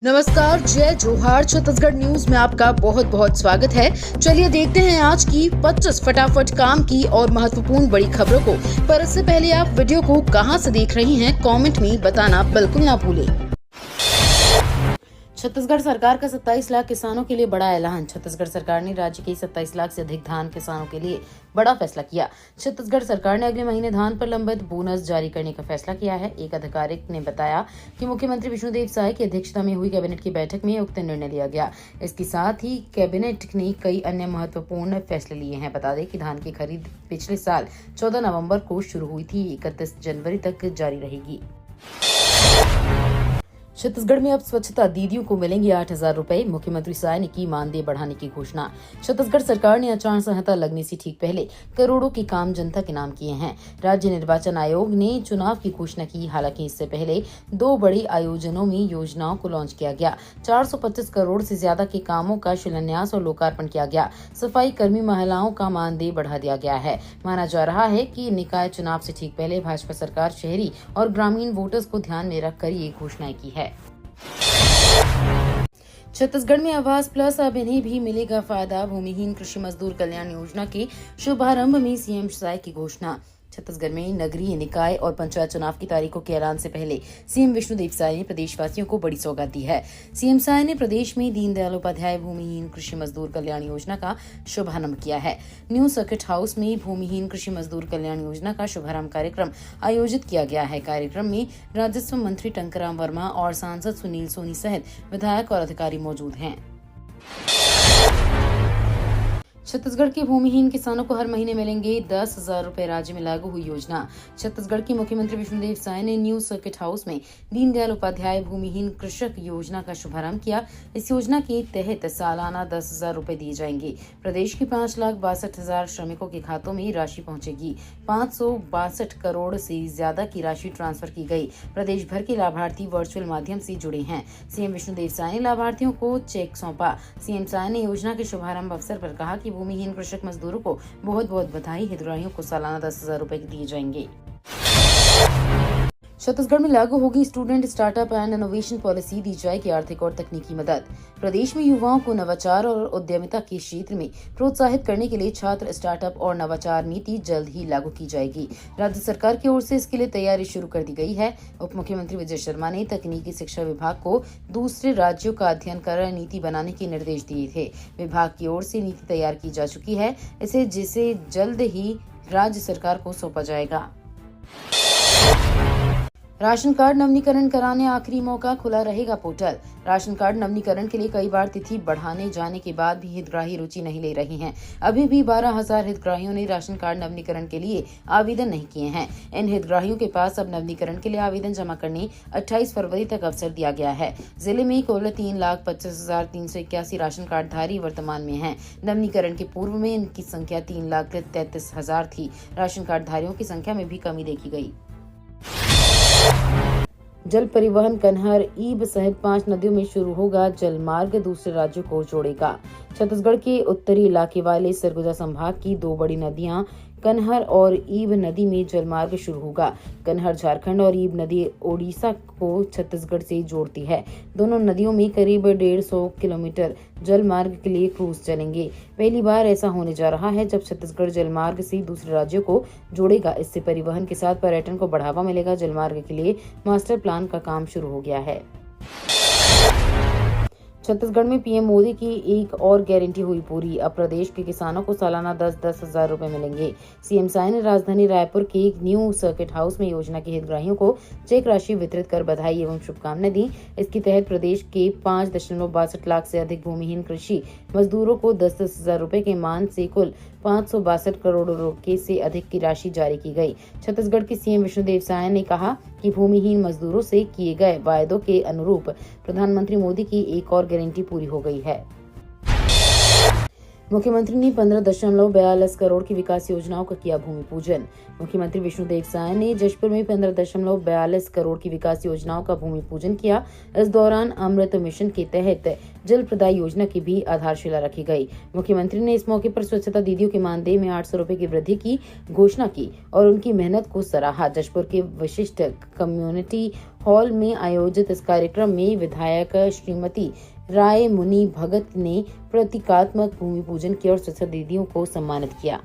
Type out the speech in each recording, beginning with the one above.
नमस्कार, जय जोहार। छत्तीसगढ़ न्यूज में आपका बहुत बहुत स्वागत है। चलिए देखते हैं आज की 25 फटाफट काम की और महत्वपूर्ण बड़ी खबरों को। पर इससे पहले आप वीडियो को कहां से देख रही हैं, कमेंट में बताना बिल्कुल ना भूलें। छत्तीसगढ़ सरकार का 27 लाख किसानों के लिए बड़ा ऐलान। छत्तीसगढ़ सरकार ने राज्य के 27 लाख से अधिक धान किसानों के लिए बड़ा फैसला किया। छत्तीसगढ़ सरकार ने अगले महीने धान पर लंबित बोनस जारी करने का फैसला किया है। एक आधिकारिक ने बताया कि मुख्यमंत्री विष्णुदेव साय की अध्यक्षता में हुई कैबिनेट की बैठक में उक्त निर्णय लिया गया। इसके साथ ही कैबिनेट ने कई अन्य महत्वपूर्ण फैसले लिए हैं। बता दें कि धान की खरीद पिछले साल 14 नवम्बर को शुरू हुई थी, 31 जनवरी तक जारी रहेगी। छत्तीसगढ़ में अब स्वच्छता दीदियों को मिलेंगे 8,000 रुपए। मुख्यमंत्री साय ने की मानदेय बढ़ाने की घोषणा। छत्तीसगढ़ सरकार ने आचार संहिता लगने से ठीक पहले करोड़ों के काम जनता के नाम किए हैं। राज्य निर्वाचन आयोग ने चुनाव की घोषणा की। हालांकि इससे पहले 2 बड़ी आयोजनों में योजनाओं को लॉन्च किया गया। 425 करोड़ से ज्यादा के कामों का शिलान्यास और लोकार्पण किया गया। सफाई कर्मी महिलाओं का मानदेय बढ़ा दिया गया है। माना जा रहा है कि निकाय चुनाव से ठीक पहले भाजपा सरकार शहरी और ग्रामीण वोटर्स को ध्यान में रखकर ये घोषणाएं की है। छत्तीसगढ़ में आवास प्लस अब इन्हें भी मिलेगा फायदा। भूमिहीन कृषि मजदूर कल्याण योजना के शुभारंभ में सीएम साय की घोषणा। छत्तीसगढ़ में नगरीय निकाय और पंचायत चुनाव की तारीखों के ऐलान से पहले सीएम विष्णुदेव साय ने प्रदेशवासियों को बड़ी सौगात दी है। सीएम साय ने प्रदेश में दीनदयाल उपाध्याय भूमिहीन कृषि मजदूर कल्याण योजना का शुभारंभ किया है। न्यू सर्किट हाउस में भूमिहीन कृषि मजदूर कल्याण योजना का शुभारंभ कार्यक्रम आयोजित किया गया है। कार्यक्रम में राजस्व मंत्री टंकराम वर्मा और सांसद सुनील सोनी सहित विधायक और अधिकारी मौजूद हैं। छत्तीसगढ़ के भूमिहीन किसानों को हर महीने मिलेंगे 10,000 रुपए। राज्य में लागू हुई योजना। छत्तीसगढ़ के मुख्यमंत्री विष्णुदेव साय ने न्यू सर्किट हाउस में दीनदयाल उपाध्याय भूमिहीन कृषक योजना का शुभारंभ किया। इस योजना के तहत सालाना 10,000 रुपए दिए जाएंगे। प्रदेश के 5,62,000 श्रमिकों के खातों में राशि पहुंचेगी। 562 करोड़ से ज्यादा की राशि ट्रांसफर की गई। प्रदेश भर के लाभार्थी वर्चुअल माध्यम से जुड़े हैं। सीएम विष्णुदेव साय ने लाभार्थियों को चेक सौंपा। सीएम साय ने योजना के शुभारंभ अवसर पर कहा कि भूमिहीन कृषक मजदूरों को बहुत बहुत बधाई। हितग्राहियों को सालाना 10,000 रुपए दिए जाएंगे। छत्तीसगढ़ में लागू होगी student startup and innovation policy. दी जाएगी आर्थिक और तकनीकी मदद। प्रदेश में युवाओं को नवाचार और उद्यमिता के क्षेत्र में प्रोत्साहित करने के लिए छात्र स्टार्टअप और नवाचार नीति जल्द ही लागू की जाएगी। राज्य सरकार की ओर से इसके लिए तैयारी शुरू कर दी गई है। उप मुख्यमंत्री विजय शर्मा ने तकनीकी शिक्षा विभाग को दूसरे राज्यों का अध्ययन कर नीति बनाने के निर्देश दिए थे। विभाग की ओर से नीति तैयार की जा चुकी है, जिसे जल्द ही राज्य सरकार को सौंपा जाएगा। राशन कार्ड नवीनीकरण कराने आखिरी मौका, खुला रहेगा पोर्टल। राशन कार्ड नवीनीकरण के लिए कई बार तिथि बढ़ाने जाने के बाद भी हितग्राही रुचि नहीं ले रहे हैं। अभी भी 12,000 हितग्राहियों ने राशन कार्ड नवीनीकरण के लिए आवेदन नहीं किए हैं। इन हितग्राहियों के पास अब नवीनीकरण के लिए आवेदन जमा करने 28 फरवरी तक अवसर दिया गया है। जिले में कुल 3,25,381 राशन कार्डधारी वर्तमान में हैं। नवीनीकरण के पूर्व में इनकी संख्या 3,33,000 थी। राशन कार्डधारियों की संख्या में भी कमी देखी गई। जल परिवहन कन्हर ईब सहित 5 नदियों में शुरू होगा जल मार्ग, दूसरे राज्यों को जोड़ेगा। छत्तीसगढ़ के उत्तरी इलाके वाले सरगुजा संभाग की 2 बड़ी नदियां कन्हर और ईब नदी में जलमार्ग शुरू होगा। कन्हर झारखंड और ईब नदी ओडिशा को छत्तीसगढ़ से जोड़ती है। दोनों नदियों में करीब 150 किलोमीटर जलमार्ग के लिए क्रूज चलेंगे। पहली बार ऐसा होने जा रहा है जब छत्तीसगढ़ जलमार्ग से दूसरे राज्यों को जोड़ेगा। इससे परिवहन के साथ पर्यटन को बढ़ावा मिलेगा। जलमार्ग के लिए मास्टर प्लान का काम शुरू हो गया है। छत्तीसगढ़ में पीएम मोदी की एक और गारंटी हुई पूरी। अब प्रदेश के किसानों को सालाना 10,000 रुपए मिलेंगे। सीएम साय ने राजधानी रायपुर के एक न्यू सर्किट हाउस में योजना के हितग्राहियों को चेक राशि वितरित कर बधाई एवं शुभकामनाएं दी। इसके तहत प्रदेश के 5.62 लाख से अधिक भूमिहीन कृषि मजदूरों को 10,000 रुपए के मान से कुल 562 करोड़ रुपए से अधिक की राशि जारी की गई। छत्तीसगढ़ के सीएम विष्णुदेव साय ने कहा कि भूमिहीन मजदूरों से किए गए वायदों के अनुरूप प्रधानमंत्री मोदी की एक और गारंटी पूरी हो गई है। मुख्यमंत्री ने 15.42 करोड़ की विकास योजनाओं का किया भूमि पूजन। मुख्यमंत्री विष्णुदेव साय ने जशपुर में 15.42 करोड़ की विकास योजनाओं का भूमि पूजन किया। इस दौरान अमृत मिशन के तहत जल प्रदाय योजना की भी आधारशिला रखी गई। मुख्यमंत्री ने इस मौके पर स्वच्छता दीदियों के मानदेय में 800 रुपए की वृद्धि की घोषणा की और उनकी मेहनत को सराहा। जशपुर के विशिष्ट कम्युनिटी हॉल में आयोजित इस कार्यक्रम में विधायक श्रीमती राय मुनि भगत ने प्रतीकात्मक भूमि पूजन किया और स्वच्छता दीदियों को सम्मानित किया।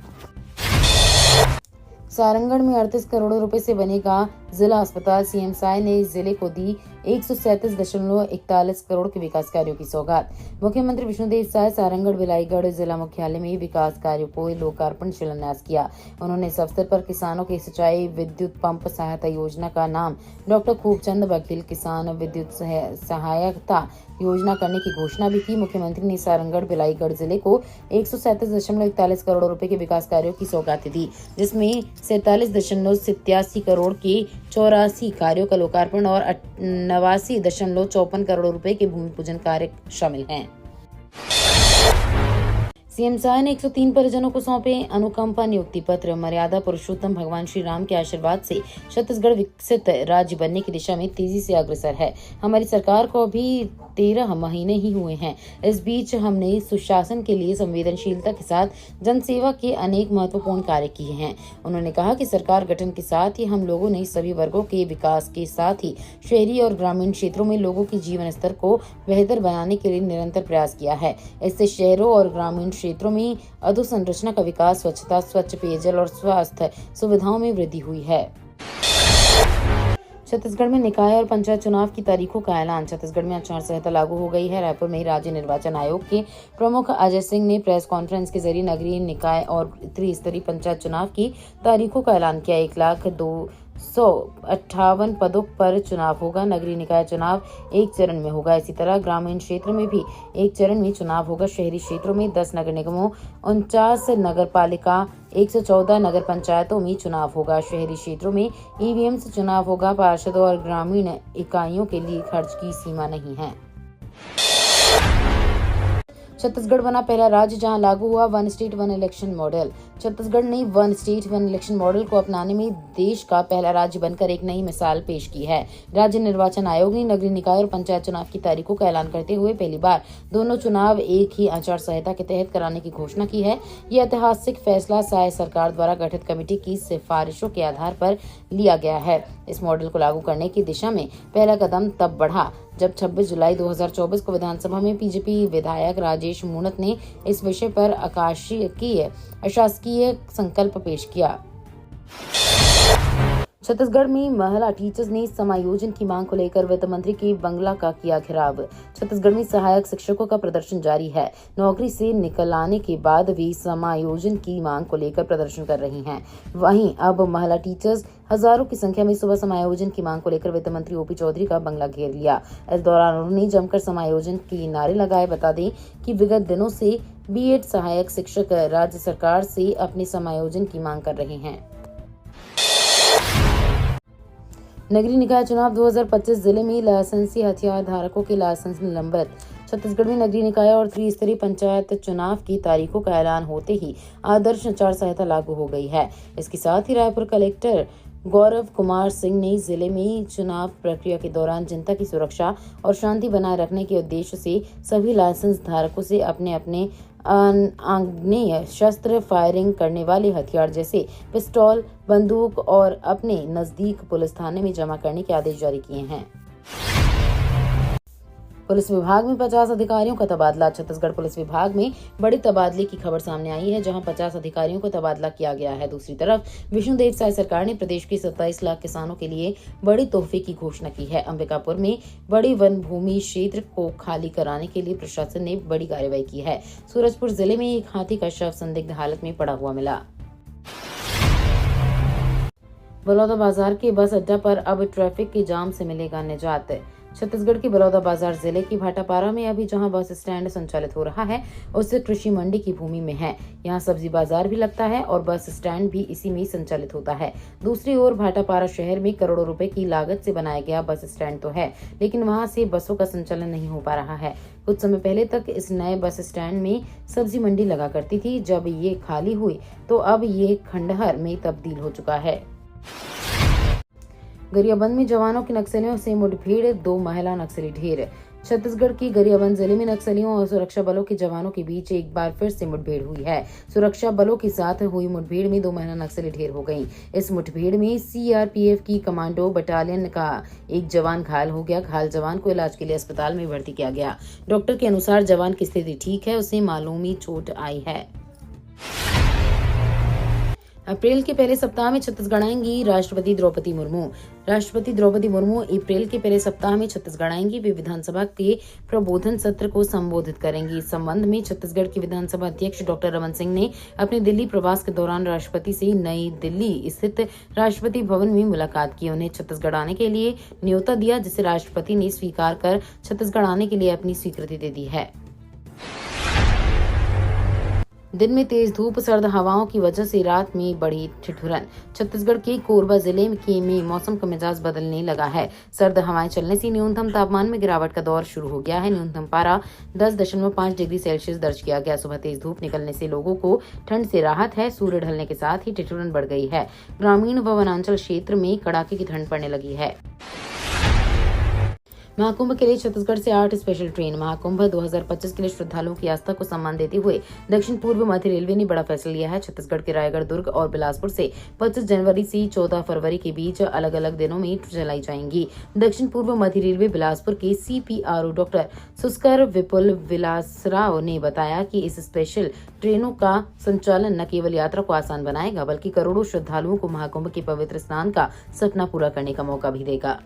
सारंगढ़ में 38 करोड़ रुपए से बनेगा जिला अस्पताल। सीएम साय ने जिले को दी 137.41 करोड़ के विकास कार्यों की सौगात। मुख्यमंत्री विष्णुदेव साय सारंगढ़ बिलाईगढ़ जिला मुख्यालय में विकास कार्यों को लोकार्पण शिलान्यास किया। उन्होंने इस अवसर पर किसानों की सिंचाई विद्युत पंप सहायता योजना का नाम डॉक्टर खूबचंद बघेल किसान विद्युत सहायता योजना करने की घोषणा भी की। मुख्यमंत्री ने सारंगढ़ बिलाईगढ़ जिले को 137.41 करोड़ रुपए के विकास कार्यों की सौगात दी, जिसमें 47.87 करोड़ के 84 कार्यों का लोकार्पण और 89.54 करोड़ रुपए के भूमि पूजन कार्य शामिल हैं। सीएम साय ने 103 परिजनों को सौंपे अनुकंपा नियुक्ति पत्र। मर्यादा पुरुषोत्तम भगवान श्री राम के आशीर्वाद से छत्तीसगढ़ विकसित राज्य बनने की दिशा में तेजी से अग्रसर है। हमारी सरकार को अभी 13 महीने ही हुए हैं। इस बीच हमने सुशासन के लिए संवेदनशीलता के साथ जनसेवा के अनेक महत्वपूर्ण कार्य किए हैं। उन्होंने कहा कि सरकार गठन के साथ ही हम लोगों ने सभी वर्गों के विकास के साथ ही शहरी और ग्रामीण क्षेत्रों में लोगों के जीवन स्तर को बेहतर बनाने के लिए निरंतर प्रयास किया है। इससे शहरों और ग्रामीण क्षेत्रों में अधोसंरचना का विकास, स्वच्छता, स्वच्छ पेयजल और स्वास्थ्य सुविधाओं में वृद्धि हुई है। छत्तीसगढ़ में निकाय और पंचायत चुनाव की तारीखों का ऐलान। छत्तीसगढ़ में आचार संहिता लागू हो गई है। रायपुर में राज्य निर्वाचन आयोग के प्रमुख अजय सिंह ने प्रेस कॉन्फ्रेंस के जरिए नगरीय निकाय और त्रिस्तरीय पंचायत चुनाव की तारीखों का ऐलान किया। 1,02,158 पदों पर चुनाव होगा। नगरीय निकाय चुनाव एक चरण में होगा। इसी तरह ग्रामीण क्षेत्र में भी एक चरण में चुनाव होगा। शहरी क्षेत्रों में 10 नगर निगमों, 49 नगर पालिका, 114 नगर पंचायतों में चुनाव होगा। शहरी क्षेत्रों में ईवीएम से चुनाव होगा। पार्षदों और ग्रामीण इकाइयों के लिए खर्च की सीमा नहीं है। छत्तीसगढ़ बना पहला राज्य जहां लागू हुआ 1 स्टेट 1 इलेक्शन मॉडल। छत्तीसगढ़ ने 1 स्टेट 1 इलेक्शन मॉडल को अपनाने में देश का पहला राज्य बनकर एक नई मिसाल पेश की है। राज्य निर्वाचन आयोग ने नगरीय निकाय और पंचायत चुनाव की तारीखों का ऐलान करते हुए पहली बार दोनों चुनाव एक ही आचार संहिता के तहत कराने की घोषणा की है। यह ऐतिहासिक फैसला साय सरकार द्वारा गठित कमेटी की सिफारिशों के आधार पर लिया गया है। इस मॉडल को लागू करने की दिशा में पहला कदम तब बढ़ा जब 26 जुलाई 2024 को विधानसभा में बीजेपी विधायक राजेश मूणत ने इस विषय पर अशासकीय संकल्प पेश किया। छत्तीसगढ़ में महिला टीचर्स ने समायोजन की मांग को लेकर वित्त मंत्री के बंगला का किया घेराव। छत्तीसगढ़ में सहायक शिक्षकों का प्रदर्शन जारी है। नौकरी से निकलाने के बाद भी समायोजन की मांग को लेकर प्रदर्शन कर रही हैं। वहीं अब महिला टीचर्स हजारों की संख्या में सुबह समायोजन की मांग को लेकर वित्त मंत्री ओपी चौधरी का बंगला घेर लिया। इस दौरान उन्होंने जमकर समायोजन के नारे लगाए। बता दें कि विगत दिनों से बीएड सहायक शिक्षक राज्य सरकार से अपने समायोजन की मांग कर रहे हैं। नगरीय निकाय चुनाव 2025 जिले में लाइसेंसी हथियार धारकों के लाइसेंस निलंबित। छत्तीसगढ़ में नगरीय निकाय और त्रिस्तरीय पंचायत चुनाव की तारीखों का ऐलान होते ही आदर्श आचार संहिता लागू हो गई है। इसके साथ ही रायपुर कलेक्टर गौरव कुमार सिंह ने जिले में चुनाव प्रक्रिया के दौरान जनता की सुरक्षा और शांति बनाए रखने के उद्देश्य से सभी लाइसेंस धारकों से अपने अपने आग्नेय शस्त्र, फायरिंग करने वाले हथियार जैसे पिस्तौल, बंदूक और अपने नजदीक पुलिस थाने में जमा करने के आदेश जारी किए हैं। पुलिस विभाग में 50 अधिकारियों का तबादला। छत्तीसगढ़ पुलिस विभाग में बड़े तबादले की खबर सामने आई है, जहां 50 अधिकारियों को तबादला किया गया है। दूसरी तरफ विष्णुदेव साय सरकार ने प्रदेश के 27 लाख किसानों के लिए बड़ी तोहफे की घोषणा की है। अंबिकापुर में बड़े वन भूमि क्षेत्र को खाली कराने के लिए प्रशासन ने बड़ी कार्रवाई की है। सूरजपुर जिले में एक हाथी का शव संदिग्ध हालत में पड़ा हुआ मिला। बलौदाबाजार के बस अड्डा पर अब ट्रैफिक के जाम से मिलेगा निजात। छत्तीसगढ़ के बलौदाबाजार जिले की भाटापारा में अभी जहां बस स्टैंड संचालित हो रहा है, उससे कृषि मंडी की भूमि में है। यहां सब्जी बाजार भी लगता है और बस स्टैंड भी इसी में संचालित होता है। दूसरी ओर भाटापारा शहर में करोड़ों रुपए की लागत से बनाया गया बस स्टैंड तो है, लेकिन वहां से बसों का संचालन नहीं हो पा रहा है। कुछ समय पहले तक इस नए बस स्टैंड में सब्जी मंडी लगा करती थी। जब ये खाली हुई तो अब ये खंडहर में तब्दील हो चुका है। गरियाबंद में जवानों की नक्सलियों से मुठभेड़, 2 महिला नक्सली ढेर। छत्तीसगढ़ की गरियाबंद जिले में नक्सलियों और सुरक्षा बलों के जवानों के बीच एक बार फिर से मुठभेड़ हुई है। सुरक्षा बलों के साथ हुई मुठभेड़ में 2 महिला नक्सली ढेर हो गईं। इस मुठभेड़ में सीआरपीएफ की कमांडो बटालियन का एक जवान घायल हो गया। घायल जवान को इलाज के लिए अस्पताल में भर्ती किया गया। डॉक्टर के अनुसार जवान की स्थिति ठीक है, उसे मामूली चोट आई है। अप्रैल के पहले सप्ताह में छत्तीसगढ़ आएंगी राष्ट्रपति द्रौपदी मुर्मू। राष्ट्रपति द्रौपदी मुर्मू अप्रैल के पहले सप्ताह में छत्तीसगढ़ आएंगी। वे विधानसभा के प्रबोधन सत्र को संबोधित करेंगी। इस संबंध में छत्तीसगढ़ के विधानसभा अध्यक्ष डॉक्टर रमन सिंह ने अपने दिल्ली प्रवास के दौरान राष्ट्रपति से नई दिल्ली स्थित राष्ट्रपति भवन में मुलाकात की। उन्हें छत्तीसगढ़ आने के लिए न्योता दिया, जिसे राष्ट्रपति ने स्वीकार कर छत्तीसगढ़ आने के लिए अपनी स्वीकृति दे दी है। दिन में तेज धूप, सर्द हवाओं की वजह से रात में बढ़ी ठिठुरन। छत्तीसगढ़ के कोरबा जिले में मौसम का मिजाज बदलने लगा है। सर्द हवाएं चलने से न्यूनतम तापमान में गिरावट का दौर शुरू हो गया है। न्यूनतम पारा 10.5 डिग्री सेल्सियस दर्ज किया गया। सुबह तेज धूप निकलने से लोगों को ठंड से राहत है। सूर्य ढलने के साथ ही ठिठुरन बढ़ गई है। ग्रामीण व वनांचल क्षेत्र में कड़ाके की ठंड पड़ने लगी है। महाकुंभ के लिए छत्तीसगढ़ से 8 स्पेशल ट्रेन। महाकुंभ 2025 के लिए श्रद्धालुओं की आस्था को सम्मान देते हुए दक्षिण पूर्व मध्य रेलवे ने बड़ा फैसला लिया है। छत्तीसगढ़ के रायगढ़, दुर्ग और बिलासपुर से 25 जनवरी से 14 फरवरी के बीच अलग अलग दिनों में चलाई जाएंगी। दक्षिण पूर्व मध्य रेलवे बिलासपुर के CPRO डॉक्टर सुस्कर विपुल विलासराव ने बताया कि इस स्पेशल ट्रेनों का संचालन न केवल यात्रा को आसान बनाएगा, बल्कि करोड़ों श्रद्धालुओं को महाकुंभ के पवित्र स्नान का सपना पूरा करने का मौका भी देगा।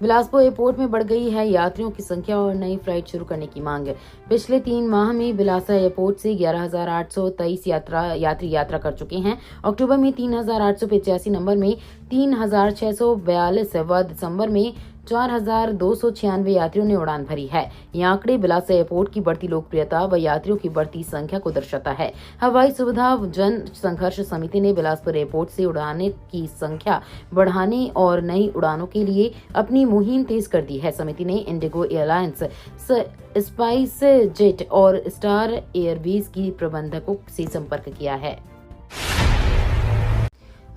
बिलासपुर एयरपोर्ट में बढ़ गई है यात्रियों की संख्या और नई फ्लाइट शुरू करने की मांग। पिछले 3 माह में बिलासा एयरपोर्ट से 11,823 यात्री यात्रा कर चुके हैं। अक्टूबर में 3,885 नंबर में 3,642 व दिसंबर में 4,296 यात्रियों ने उड़ान भरी है। ये आंकड़े बिलासा एयरपोर्ट की बढ़ती लोकप्रियता व यात्रियों की बढ़ती संख्या को दर्शाता है। हवाई सुविधा जन संघर्ष समिति ने बिलासपुर एयरपोर्ट से उड़ाने की संख्या बढ़ाने और नई उड़ानों के लिए अपनी मुहिम तेज कर दी है। समिति ने इंडिगो एयरलाइंस, स्पाइस जेट और स्टार एयरवेज की प्रबंधकों से संपर्क किया है।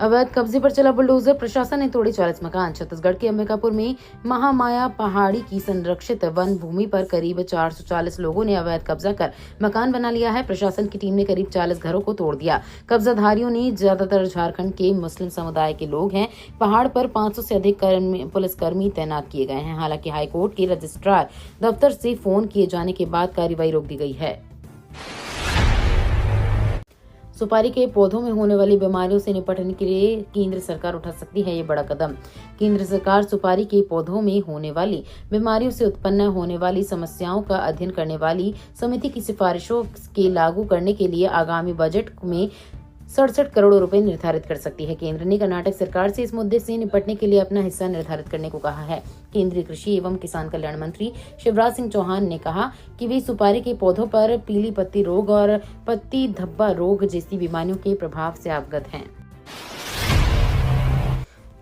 अवैध कब्जे पर चला बुलडोजर, प्रशासन ने तोड़े 40 मकान। छत्तीसगढ़ के अंबिकापुर में महामाया पहाड़ी की संरक्षित वन भूमि पर करीब 440 लोगों ने अवैध कब्जा कर मकान बना लिया है। प्रशासन की टीम ने करीब 40 घरों को तोड़ दिया। कब्जाधारियों ने ज्यादातर झारखंड के मुस्लिम समुदाय के लोग हैं। पहाड़ पर 500 से अधिक पुलिसकर्मी तैनात किए गए हैं। हालांकि हाईकोर्ट के रजिस्ट्रार दफ्तर से फोन किए जाने के बाद कार्रवाई रोक दी गई है। सुपारी के पौधों में होने वाली बीमारियों से निपटने के लिए केंद्र सरकार उठा सकती है ये बड़ा कदम। केंद्र सरकार सुपारी के पौधों में होने वाली बीमारियों से उत्पन्न होने वाली समस्याओं का अध्ययन करने वाली समिति की सिफारिशों के लागू करने के लिए आगामी बजट में 67 करोड़ रुपए निर्धारित कर सकती है। केंद्र ने कर्नाटक सरकार से इस मुद्दे से निपटने के लिए अपना हिस्सा निर्धारित करने को कहा है। केंद्रीय कृषि एवं किसान कल्याण मंत्री शिवराज सिंह चौहान ने कहा कि वे सुपारी के पौधों पर पीली पत्ती रोग और पत्ती धब्बा रोग जैसी बीमारियों के प्रभाव से अवगत हैं।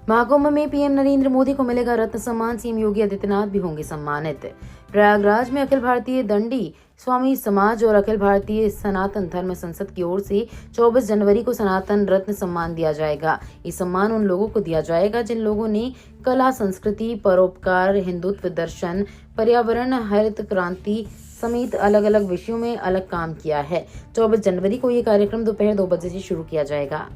महाकुंभ में पीएम नरेंद्र मोदी को मिलेगा रत्न सम्मान, सीएम योगी आदित्यनाथ भी होंगे सम्मानित। प्रयागराज में अखिल भारतीय दंडी स्वामी समाज और अखिल भारतीय सनातन धर्म संसद की ओर से 24 जनवरी को सनातन रत्न सम्मान दिया जाएगा। ये सम्मान उन लोगों को दिया जाएगा जिन लोगों ने कला, संस्कृति, परोपकार, हिंदुत्व, दर्शन, पर्यावरण, हरित क्रांति समेत अलग अलग विषयों में अलग काम किया है। 24 जनवरी को ये कार्यक्रम दोपहर 2 बजे से शुरू किया जाएगा।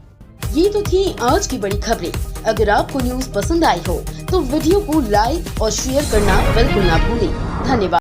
ये तो थी आज की बड़ी खबरें। अगर आपको न्यूज पसंद आई हो तो वीडियो को लाइक और शेयर करना बिल्कुल ना भूलें। धन्यवाद।